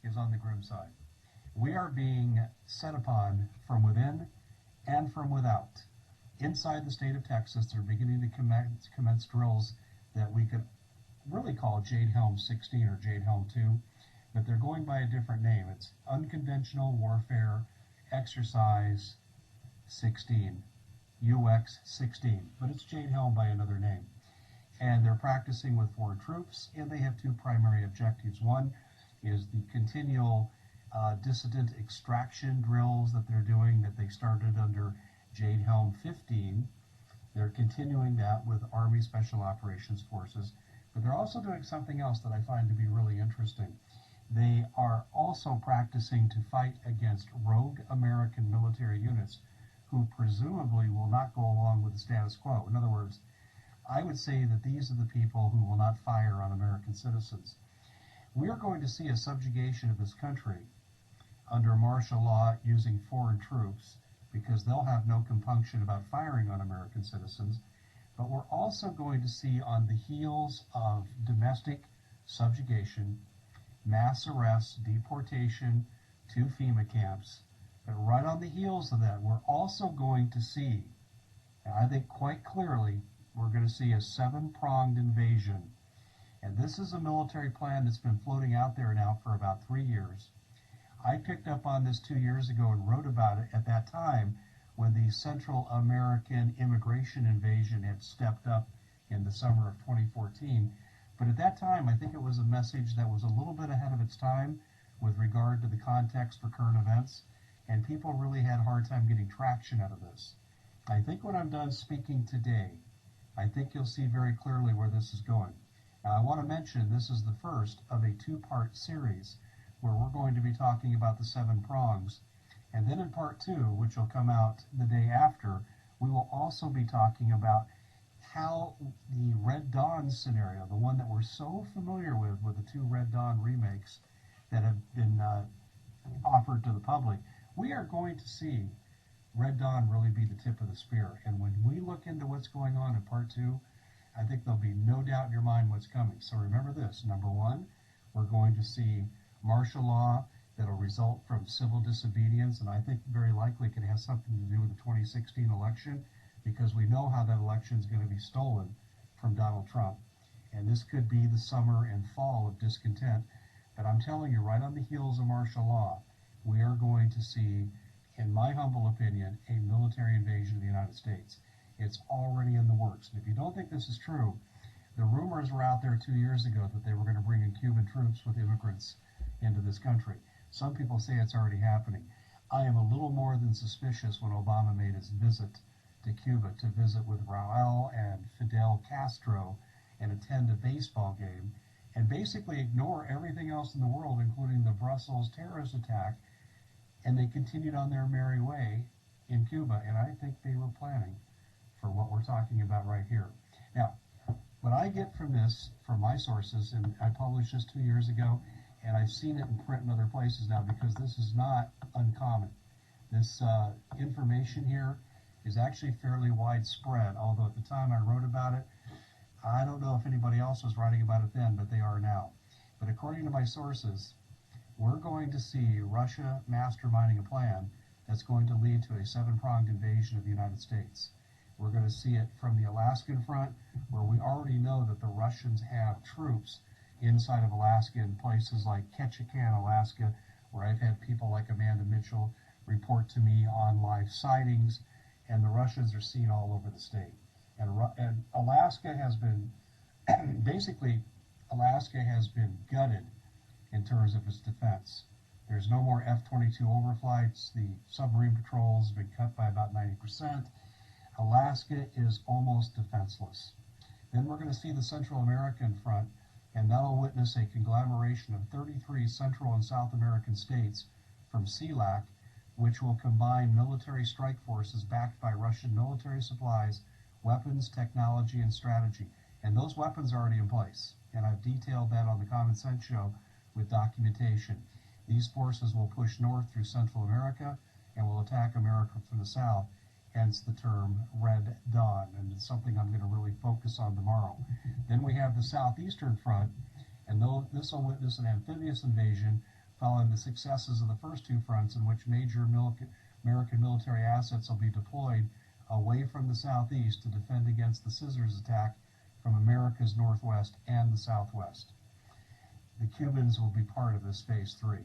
is on the grim side. We are being set upon from within and from without. Inside the state of Texas, they're beginning to commence drills that we could really call Jade Helm 16 or Jade Helm 2, but they're going by a different name. It's Unconventional Warfare Exercise 16, UX 16, but it's Jade Helm by another name. And they're practicing with foreign troops, and they have two primary objectives. One is the continual dissident extraction drills that they're doing that they started under Jade Helm 15. They're continuing that with Army Special Operations Forces, but they're also doing something else that I find to be really interesting. They are also practicing to fight against rogue American military units who presumably will not go along with the status quo. In other words, I would say that these are the people who will not fire on American citizens. We are going to see a subjugation of this country under martial law using foreign troops because they'll have no compunction about firing on American citizens. But we're also going to see on the heels of domestic subjugation, mass arrests, deportation to FEMA camps, but right on the heels of that, we're also going to see, and I think quite clearly, we're going to see a seven-pronged invasion. And this is a military plan that's been floating out there now for about 3 years. I picked up on this 2 years ago and wrote about it at that time when the Central American immigration invasion had stepped up in the summer of 2014. But at that time, I think it was a message that was a little bit ahead of its time with regard to the context for current events, and people really had a hard time getting traction out of this. I think when I'm done speaking today, I think you'll see very clearly where this is going. Now, I want to mention this is the first of a two-part series where we're going to be talking about the seven prongs. And then in part two, which will come out the day after, we will also be talking about how the Red Dawn scenario, the one that we're so familiar with the two Red Dawn remakes that have been offered to the public, we are going to see Red Dawn really be the tip of the spear. And when we look into what's going on in part two, I think there'll be no doubt in your mind what's coming. So remember this. Number one, we're going to see martial law that'll result from civil disobedience, and I think very likely could have something to do with the 2016 election, because we know how that election is going to be stolen from Donald Trump. And this could be the summer and fall of discontent. But I'm telling you, right on the heels of martial law, we are going to see, in my humble opinion, a military invasion of the United States. It's already in the works. And if you don't think this is true, the rumors were out there 2 years ago that they were going to bring in Cuban troops with immigrants into this country. Some people say it's already happening. I am a little more than suspicious when Obama made his visit to Cuba to visit with Raul and Fidel Castro and attend a baseball game and basically ignore everything else in the world, including the Brussels terrorist attack, and they continued on their merry way in Cuba, and I think they were planning for what we're talking about right here. Now, what I get from this, from my sources, and I published this 2 years ago, and I've seen it in print in other places now because this is not uncommon. This information here is actually fairly widespread, although at the time I wrote about it, I don't know if anybody else was writing about it then, but they are now. But according to my sources, we're going to see Russia masterminding a plan that's going to lead to a seven-pronged invasion of the United States. We're going to see it from the Alaskan front, where we already know that the Russians have troops inside of Alaska in places like Ketchikan, Alaska, where I've had people like Amanda Mitchell report to me on live sightings, and the Russians are seen all over the state. And Alaska has been, basically, Alaska has been gutted in terms of its defense. There's no more F-22 overflights. The submarine patrols have been cut by about 90%. Alaska is almost defenseless. Then we're going to see the Central American front, and that'll witness a conglomeration of 33 Central and South American states from CELAC, which will combine military strike forces backed by Russian military supplies, weapons, technology, and strategy. And those weapons are already in place. And I've detailed that on the Common Sense Show with documentation. These forces will push north through Central America and will attack America from the south, hence the term Red Dawn. And it's something I'm going to really focus on tomorrow. Then we have the Southeastern Front, and this will witness an amphibious invasion following the successes of the first two fronts, in which major American military assets will be deployed away from the southeast to defend against the scissors attack from America's northwest and the southwest. The Cubans will be part of this phase 3.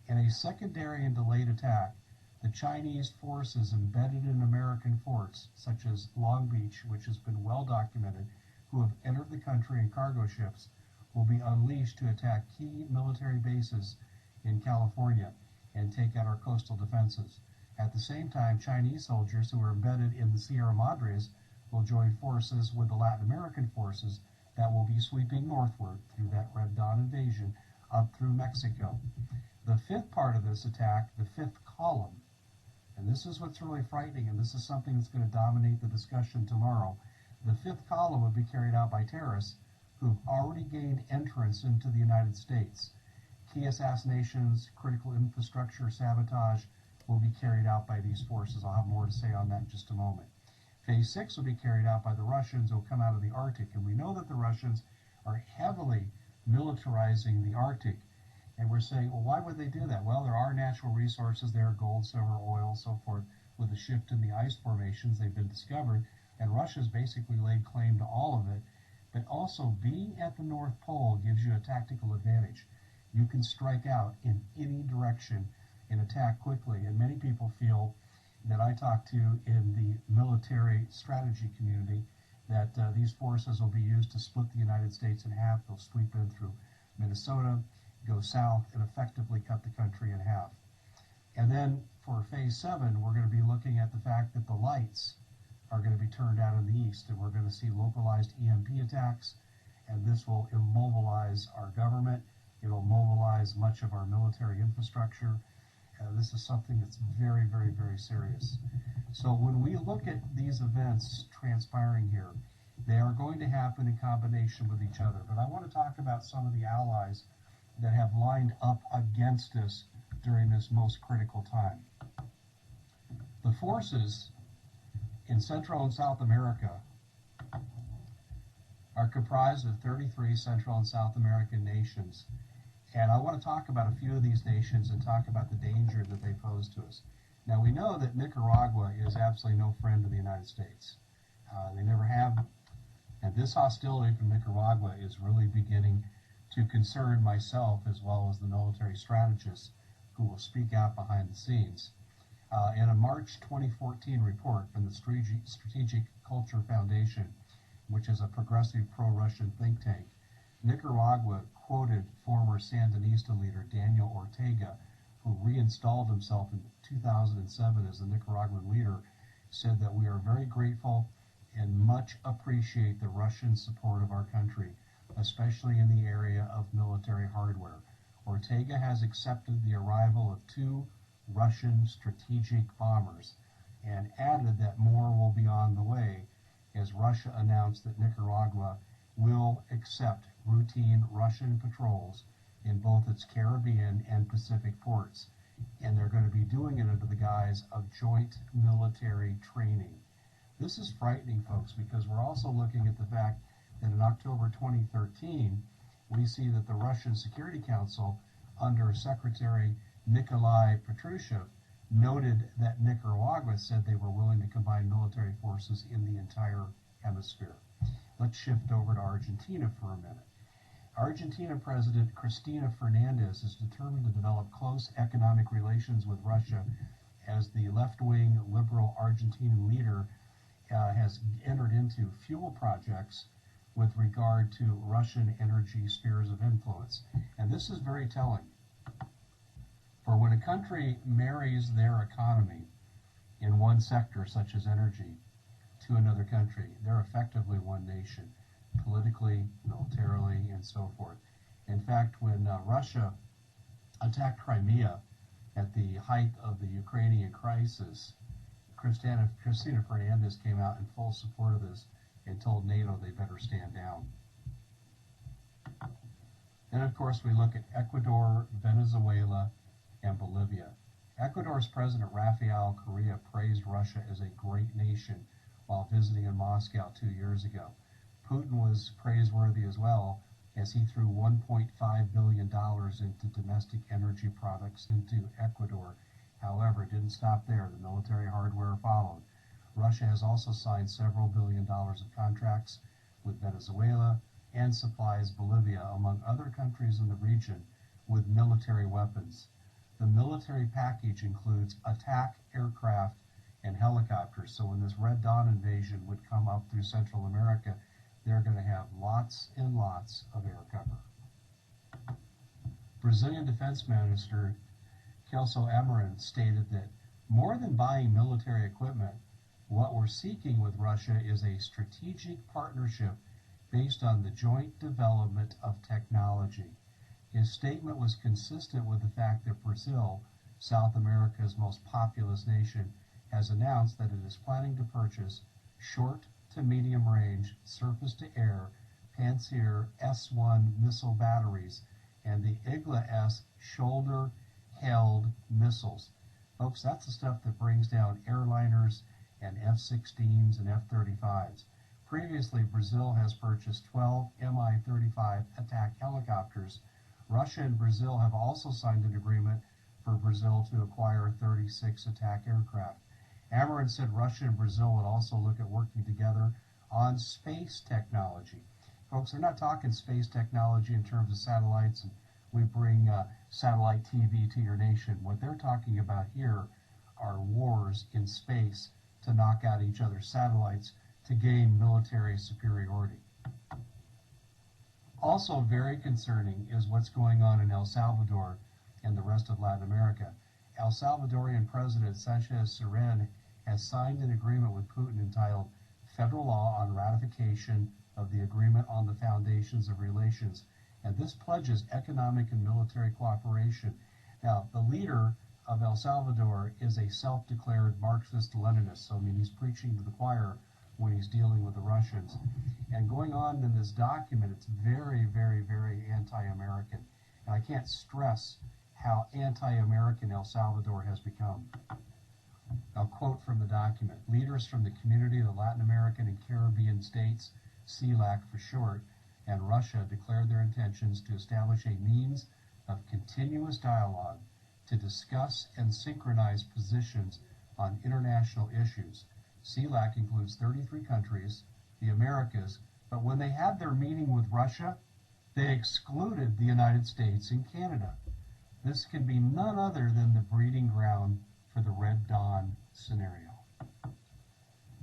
In a secondary and delayed attack, the Chinese forces embedded in American forts, such as Long Beach, which has been well documented, who have entered the country in cargo ships, will be unleashed to attack key military bases in California and take out our coastal defenses. At the same time, Chinese soldiers who are embedded in the Sierra Madres will join forces with the Latin American forces that will be sweeping northward through that Red Dawn invasion up through Mexico. The fifth part of this attack, the fifth column, and this is what's really frightening, and this is something that's going to dominate the discussion tomorrow. The fifth column will be carried out by terrorists who've already gained entrance into the United States. Key assassinations, critical infrastructure sabotage will be carried out by these forces. I'll have more to say on that in just a moment. Phase 6 will be carried out by the Russians who will come out of the Arctic, and we know that the Russians are heavily militarizing the Arctic. And we're saying, well, why would they do that? Well, there are natural resources there, gold, silver, oil, so forth. With the shift in the ice formations, they've been discovered, and Russia's basically laid claim to all of it. But also, being at the North Pole gives you a tactical advantage. You can strike out in any direction and attack quickly. And many people feel that I talk to in the military strategy community that these forces will be used to split the United States in half. They'll sweep in through Minnesota, go south, and effectively cut the country in half. And then for phase 7, we're going to be looking at the fact that the lights are going to be turned out in the east, and we're going to see localized EMP attacks, and this will immobilize our government. It'll mobilize much of our military infrastructure. This is something that's very, very, very serious. So when we look at these events transpiring here, they are going to happen in combination with each other. But I want to talk about some of the allies that have lined up against us during this most critical time. The forces in Central and South America are comprised of 33 Central and South American nations. And I want to talk about a few of these nations and talk about the danger that they pose to us. Now, we know that Nicaragua is absolutely no friend of the United States. They never have. And this hostility from Nicaragua is really beginning to concern myself as well as the military strategists who will speak out behind the scenes. In a March 2014 report from the Strategic Culture Foundation, which is a progressive pro-Russian think tank, Nicaragua quoted former Sandinista leader Daniel Ortega, who reinstalled himself in 2007 as the Nicaraguan leader, said that we are very grateful and much appreciate the Russian support of our country, especially in the area of military hardware. Ortega has accepted the arrival of 2 Russian strategic bombers and added that more will be on the way as Russia announced that Nicaragua will accept routine Russian patrols in both its Caribbean and Pacific ports. And they're going to be doing it under the guise of joint military training. This is frightening, folks, because we're also looking at the fact that in October 2013, we see that the Russian Security Council, under Secretary Nikolai Patrushev, noted that Nicaragua said they were willing to combine military forces in the entire hemisphere. Let's shift over to Argentina for a minute. Argentina President Cristina Fernandez is determined to develop close economic relations with Russia as the left-wing liberal Argentinian leader has entered into fuel projects with regard to Russian energy spheres of influence. And this is very telling. For when a country marries their economy in one sector, such as energy, to another country, they're effectively one nation, politically, militarily, and so forth. In fact, when Russia attacked Crimea at the height of the Ukrainian crisis, Cristina Fernandez came out in full support of this and told NATO they better stand down. Then, of course, we look at Ecuador, Venezuela, and Bolivia. Ecuador's President Rafael Correa praised Russia as a great nation while visiting in Moscow 2 years ago. Putin was praiseworthy as well as he threw $1.5 billion into domestic energy products into Ecuador. However, it didn't stop there. The military hardware followed. Russia has also signed several $1 billion of contracts with Venezuela and supplies Bolivia, among other countries in the region, with military weapons. The military package includes attack aircraft and helicopters. So when this Red Dawn invasion would come up through Central America, they're going to have lots and lots of air cover. Brazilian Defense Minister Celso Amorim stated that more than buying military equipment, what we're seeking with Russia is a strategic partnership based on the joint development of technology. His statement was consistent with the fact that Brazil, South America's most populous nation, has announced that it is planning to purchase short to medium range surface-to-air Pantsir S-1 missile batteries and the Igla-S shoulder-held missiles. Folks, that's the stuff that brings down airliners and F-16s and F-35s. Previously, Brazil has purchased 12 Mi-35 attack helicopters. Russia and Brazil have also signed an agreement for Brazil to acquire 36 attack aircraft. Amorim said Russia and Brazil would also look at working together on space technology. Folks, they're not talking space technology in terms of satellites and we bring satellite TV to your nation. What they're talking about here are wars in space to knock out each other's satellites to gain military superiority. Also very concerning is what's going on in El Salvador and the rest of Latin America. El Salvadorian President Sanchez Cerén has signed an agreement with Putin entitled Federal Law on Ratification of the Agreement on the Foundations of Relations, and this pledges economic and military cooperation. Now, the leader of El Salvador is a self-declared Marxist-Leninist, so I mean he's preaching to the choir when he's dealing with the Russians. And going on in this document, it's very, very, very anti-American. And I can't stress how anti-American El Salvador has become. I'll quote from the document. Leaders from the Community of the Latin American and Caribbean States, CELAC for short, and Russia declared their intentions to establish a means of continuous dialogue to discuss and synchronize positions on international issues. CELAC includes 33 countries, the Americas, but when they had their meeting with Russia, they excluded the United States and Canada. This can be none other than the breeding ground for the Red Dawn scenario.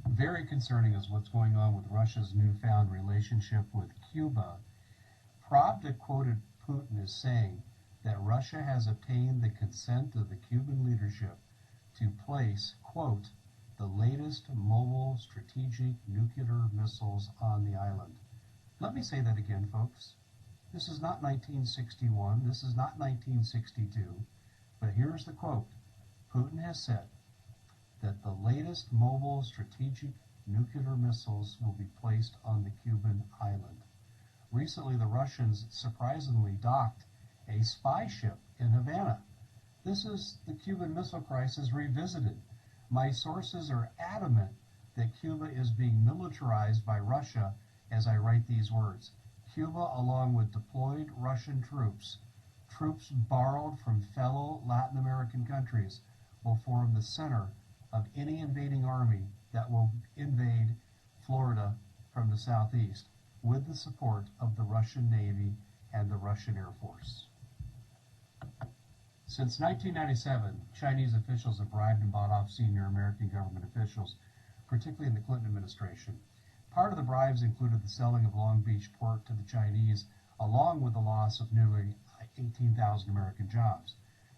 Very concerning is what's going on with Russia's newfound relationship with Cuba. Pravda quoted Putin as saying that Russia has obtained the consent of the Cuban leadership to place, quote, the latest mobile strategic nuclear missiles on the island. Let me say that again, folks. This is not 1961, this is not 1962, but here's the quote. Putin has said that the latest mobile strategic nuclear missiles will be placed on the Cuban island. Recently, the Russians surprisingly docked a spy ship in Havana. This is the Cuban Missile Crisis revisited. My sources are adamant that Cuba is being militarized by Russia as I write these words. Cuba, along with deployed Russian troops borrowed from fellow Latin American countries, will form the center of any invading army that will invade Florida from the southeast, with the support of the Russian Navy and the Russian Air Force. Since 1997, Chinese officials have bribed and bought off senior American government officials, particularly in the Clinton administration. Part of the bribes included the selling of Long Beach port to the Chinese, along with the loss of nearly 18,000 American jobs.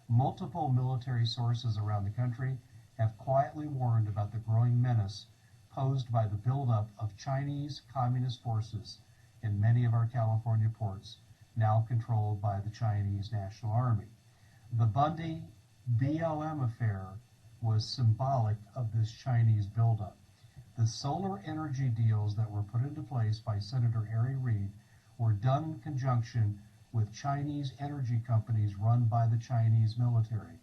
Multiple military sources around the country have quietly warned about the growing menace posed by the buildup of Chinese communist forces in many of our California ports, now controlled by the Chinese National Army. The Bundy BLM affair was symbolic of this Chinese buildup. The solar energy deals that were put into place by Senator Harry Reid were done in conjunction with Chinese energy companies run by the Chinese military.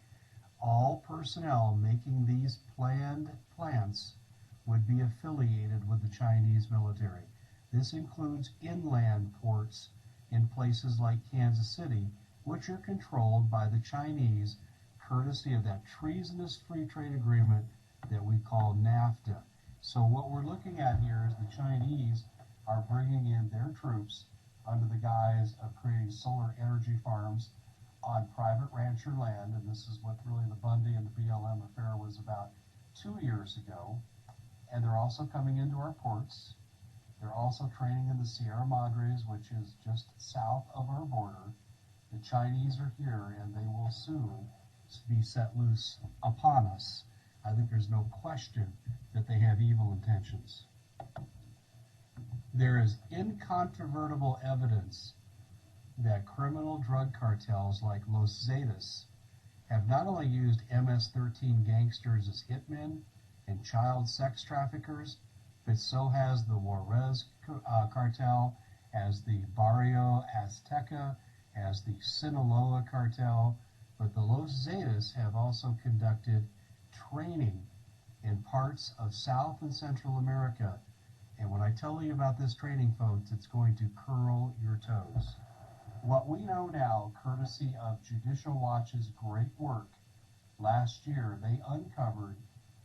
All personnel making these planned plants would be affiliated with the Chinese military. This includes inland ports in places like Kansas City, which are controlled by the Chinese, courtesy of that treasonous free trade agreement that we call NAFTA. So what we're looking at here is the Chinese are bringing in their troops under the guise of creating solar energy farms on private rancher land, and this is what really the Bundy and the BLM affair was about 2 years ago. And they're also coming into our ports. They're also training in the Sierra Madres, which is just south of our border. The Chinese are here, and they will soon be set loose upon us. I think there's no question that they have evil intentions. There is incontrovertible evidence that criminal drug cartels like Los Zetas have not only used MS-13 gangsters as hitmen and child sex traffickers, but so has the Juarez cartel, as the Barrio Azteca, as the Sinaloa cartel, but the Los Zetas have also conducted training in parts of South and Central America. And when I tell you about this training, folks, it's going to curl your toes. What we know now, courtesy of Judicial Watch's great work, last year they uncovered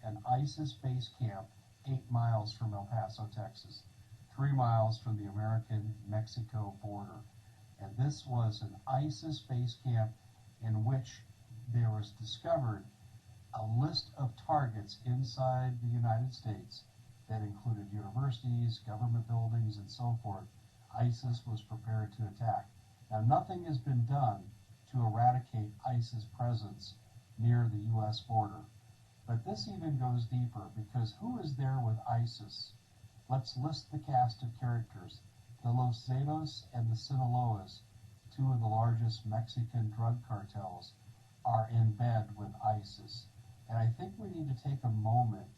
an ISIS base camp 8 miles from El Paso, Texas, 3 miles from the American-Mexico border. And this was an ISIS base camp in which there was discovered a list of targets inside the United States that included universities, government buildings, and so forth. ISIS was prepared to attack. Now, nothing has been done to eradicate ISIS presence near the U.S. border. But this even goes deeper, because who is there with ISIS? Let's list the cast of characters. The Los Zetas and the Sinaloas, 2 of the largest Mexican drug cartels, are in bed with ISIS. And I think we need to take a moment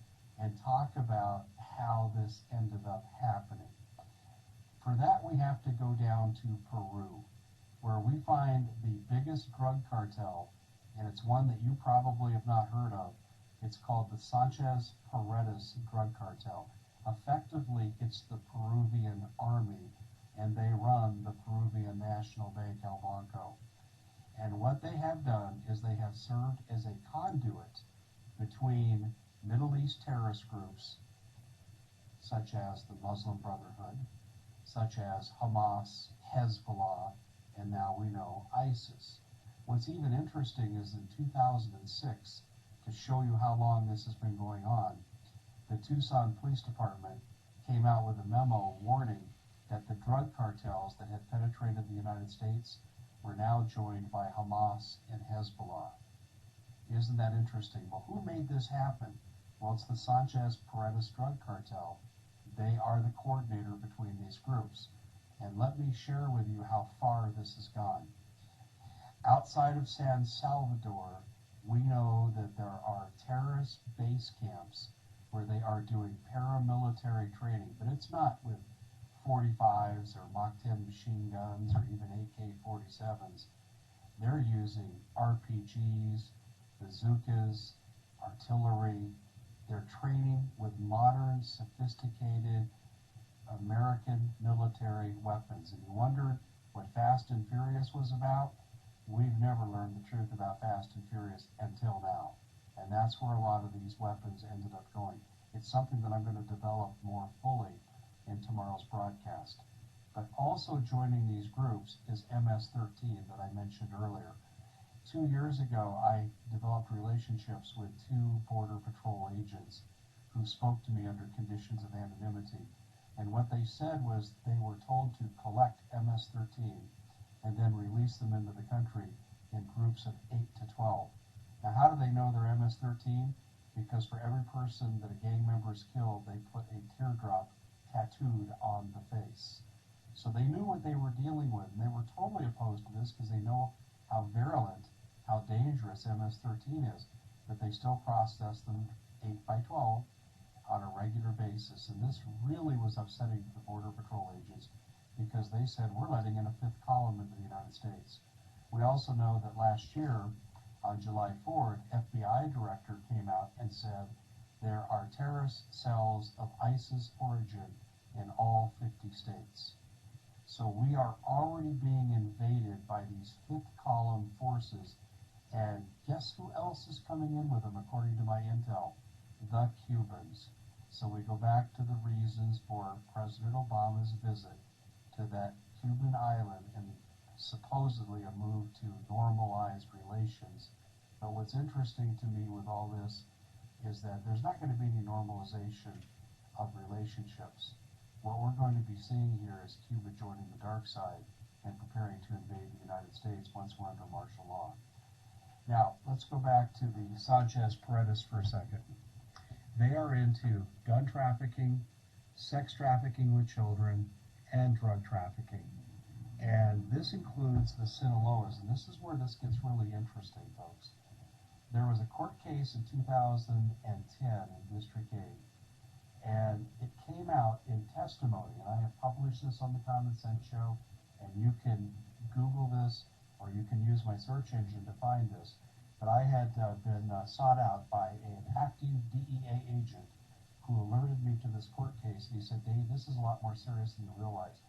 and talk about how this ended up happening. For that, we have to go down to Peru, where we find the biggest drug cartel, and it's one that you probably have not heard of. It's called the Sanchez Paredes drug cartel. Effectively, it's the Peruvian army, and they run the Peruvian National Bank, El Banco. And what they have done is they have served as a conduit between Middle East terrorist groups, such as the Muslim Brotherhood, such as Hamas, Hezbollah, and now we know ISIS. What's even interesting is in 2006, to show you how long this has been going on, the Tucson Police Department came out with a memo warning that the drug cartels that had penetrated the United States were now joined by Hamas and Hezbollah. Isn't that interesting? Well, who made this happen? Well, it's the Sanchez Paredes drug cartel. They are the coordinator between these groups. And let me share with you how far this has gone. Outside of San Salvador, we know that there are terrorist base camps where they are doing paramilitary training, but it's not with 45s or Mach 10 machine guns or even AK-47s. They're using RPGs, bazookas, artillery. They're training with modern, sophisticated American military weapons. And you wonder what Fast and Furious was about? We've never learned the truth about Fast and Furious until now. And that's where a lot of these weapons ended up going. It's something that I'm going to develop more fully in tomorrow's broadcast. But also joining these groups is MS-13 that I mentioned earlier. 2 years ago, I developed relationships with 2 Border Patrol agents who spoke to me under conditions of anonymity. And what they said was they were told to collect MS-13 and then release them into the country in groups of 8 to 12. Now, how do they know they're MS-13? Because for every person that a gang member is killed, they put a teardrop tattooed on the face. So they knew what they were dealing with, and they were totally opposed to this because they know how virulent, how dangerous MS-13 is, but they still process them 8 by 12 on a regular basis. And this really was upsetting to the Border Patrol agents because they said, we're letting in a 5th column into the United States. We also know that last year, on July 4th, FBI director came out and said there are terrorist cells of ISIS origin in all 50 states. So we are already being invaded by these fifth column forces. And guess who else is coming in with them, according to my intel? The Cubans. So we go back to the reasons for President Obama's visit to that Cuban island and supposedly a move to normalize relations. But what's interesting to me with all this is that there's not going to be any normalization of relationships. What we're going to be seeing here is Cuba joining the dark side and preparing to invade the United States once we're under martial law. Now, let's go back to the Sanchez Paredes for a second. They are into gun trafficking, sex trafficking with children, and drug trafficking. And this includes the Sinaloas, and this is where this gets really interesting, folks. There was a court case in 2010 in District 8, and it came out in testimony, and I have published this on the Common Sense Show, and you can Google this, or you can use my search engine to find this. But I had been sought out by an active DEA agent who alerted me to this court case. He said, Dave, this is a lot more serious than you realize.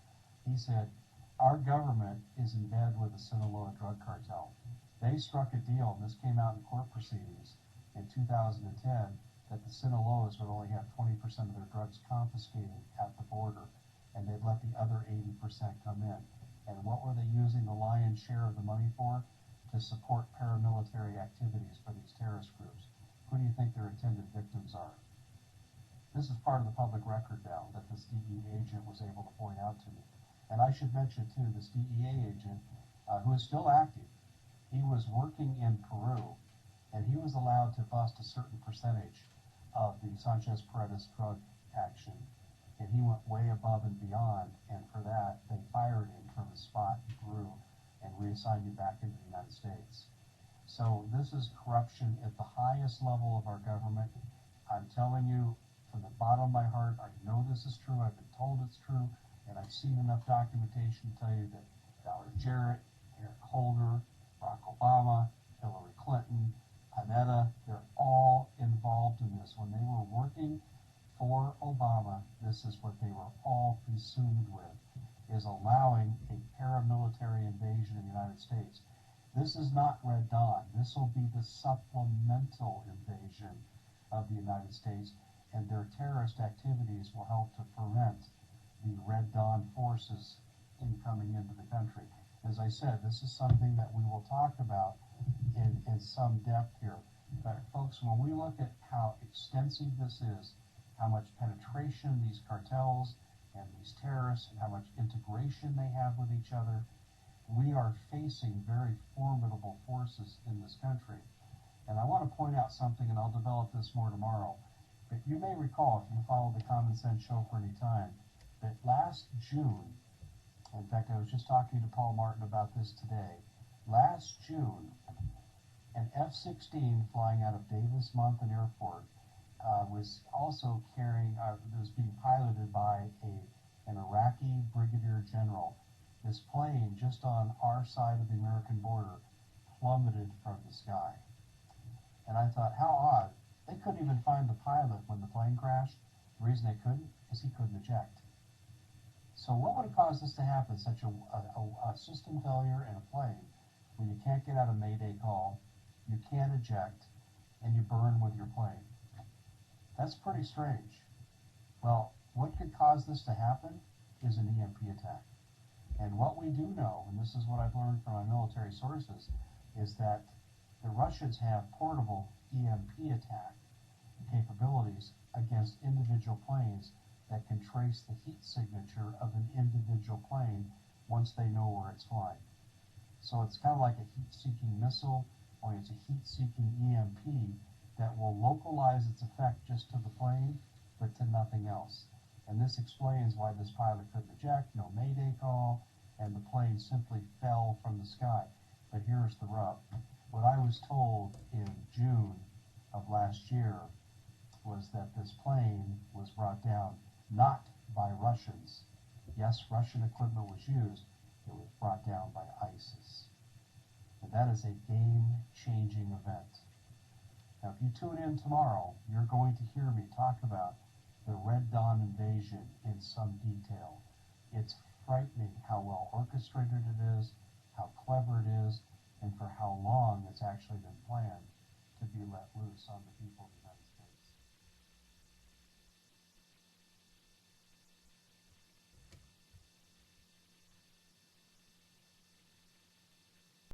He said, our government is in bed with the Sinaloa drug cartel. They struck a deal, and this came out in court proceedings in 2010, that the Sinaloas would only have 20% of their drugs confiscated at the border, and they'd let the other 80% come in. And what were they using the lion's share of the money for? To support paramilitary activities for these terrorist groups. Who do you think their intended victims are? This is part of the public record now that this DEA agent was able to point out to me. And I should mention, too, this DEA agent, who is still active, he was working in Peru, and he was allowed to bust a certain percentage of the Sanchez Paredes drug action. And he went way above and beyond, and for that, they fired him from the spot in Peru and reassigned him back into the United States. So this is corruption at the highest level of our government. I'm telling you, from the bottom of my heart, I know this is true. I've been told it's true, and I've seen enough documentation to tell you that Valerie Jarrett, Eric Holder, Barack Obama, Hillary Clinton, Panetta, they're all involved in this. When they were working for Obama, this is what they were all consumed with, is allowing a paramilitary invasion of the United States. This is not Red Dawn. This will be the supplemental invasion of the United States, and their terrorist activities will help to prevent the Red Dawn forces incoming into the country. As I said, this is something that we will talk about in some depth here. But folks, when we look at how extensive this is, how much penetration these cartels and these terrorists, and how much integration they have with each other, we are facing very formidable forces in this country. And I want to point out something, and I'll develop this more tomorrow. But you may recall, if you follow the Common Sense Show for any time, that last June, in fact, I was just talking to Paul Martin about this today, last June, an F-16 flying out of Davis Monthan Airport was also carrying, was being piloted by an Iraqi brigadier general. This plane, just on our side of the American border, plummeted from the sky. And I thought, how odd. They couldn't even find the pilot when the plane crashed. The reason they couldn't is he couldn't eject. So what would have caused this to happen, such a system failure in a plane, where you can't get out a Mayday call, you can't eject, and you burn with your plane? That's pretty strange. Well, what could cause this to happen is an EMP attack. And what we do know, and this is what I've learned from my military sources, is that the Russians have portable EMP attack capabilities against individual planes that can trace the heat signature of an individual plane once they know where it's flying. So it's kind of like a heat-seeking missile, only it's a heat-seeking EMP that will localize its effect just to the plane, but to nothing else. And this explains why this pilot couldn't eject, no Mayday call, and the plane simply fell from the sky. But here's the rub. What I was told in June of last year was that this plane was brought down not by Russians. Yes, Russian equipment was used. It was brought down by ISIS. And that is a game-changing event. Now, if you tune in tomorrow, you're going to hear me talk about the Red Dawn invasion in some detail. It's frightening how well orchestrated it is, how clever it is, and for how long it's actually been planned to be let loose on the people of the United States.